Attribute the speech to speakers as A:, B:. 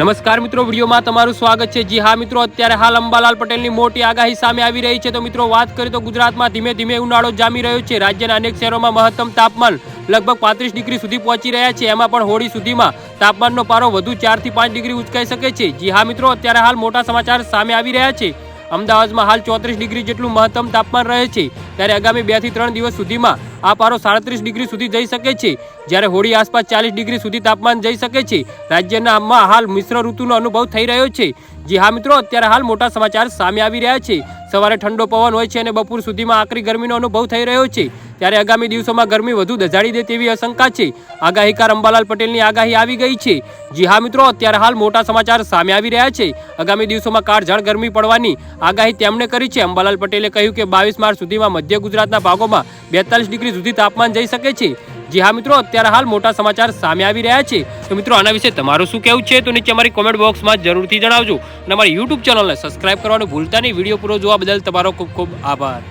A: નમસ્કાર મિત્રો, વિડીયોમાં તમારું સ્વાગત છે। જી હા મિત્રો, અત્યારે હાલ અંબાલાલ પટેલની મોટી આગાહી સામે આવી રહી છે। તો મિત્રો વાત કરીએ તો ગુજરાતમાં ધીમે ધીમે ઉનાળો જામી રહ્યો છે। રાજ્યના અનેક શહેરોમાં મહત્તમ તાપમાન લગભગ 35 ડિગ્રી સુધી પહોંચી રહ્યા છે। એમાં પણ હોળી સુધીમાં તાપમાનનો પારો વધુ 4 થી 5 ડિગ્રી ઉંચકાઈ શકે છે। જી હા મિત્રો, અત્યારે હાલ મોટા સમાચાર સામે આવી રહ્યા છે। અમદાવાદમાં હાલ 34 ડિગ્રી જેટલું મહત્તમ તાપમાન રહે છે, ત્યારે આગામી 2 થી 3 દિવસ સુધીમાં આ પારો 37 ડિગ્રી સુધી જઈ શકે છે, જ્યારે હોળી આસપાસ 40 ડિગ્રી સુધી તાપમાન જઈ શકે છે। રાજ્યમાં હાલ મિશ્ર ઋતુનો અનુભવ થઈ રહ્યો છે। જી હા મિત્રો, અત્યારે હાલ મોટા સમાચાર સામે આવી રહ્યા છે। સવારે ઠંડો પવન હોય છે અને બપોર સુધીમાં આકરી ગરમીનો અનુભવ થઈ રહ્યો છે, ત્યારે આગામી દિવસોમાં ગરમી વધુ દઝાડી દે તેવી આશંકા છે। આગાહીકાર અંબાલાલ પટેલની આગાહી આવી ગઈ છે। જી હા મિત્રો, અત્યારે હાલ મોટા સમાચાર સામે આવી રહ્યા છે। આગામી દિવસોમાં કાળઝાળ ગરમી પડવાની આગાહી તેમણે કરી છે। અંબાલાલ પટેલે કહ્યું કે 22 માર્ચ સુધીમાં મધ્ય ગુજરાતના ભાગોમાં 42 ડિગ્રી સુધી તાપમાન જઈ શકે છે। જી હા મિત્રો, અત્યારે હાલ મોટા સમાચાર સામે આવી રહ્યા છે। તો મિત્રો, આના વિશે તમારું શું કહેવું છે તો નીચે અમારી કોમેન્ટ બોક્સમાં જરૂરથી જણાવજો અને અમારી YouTube ચેનલને સબસ્ક્રાઇબ કરવાનું ભૂલતા નહીં। વિડીયો પૂરો જોવા બદલ તમારો ખૂબ ખૂબ આભાર।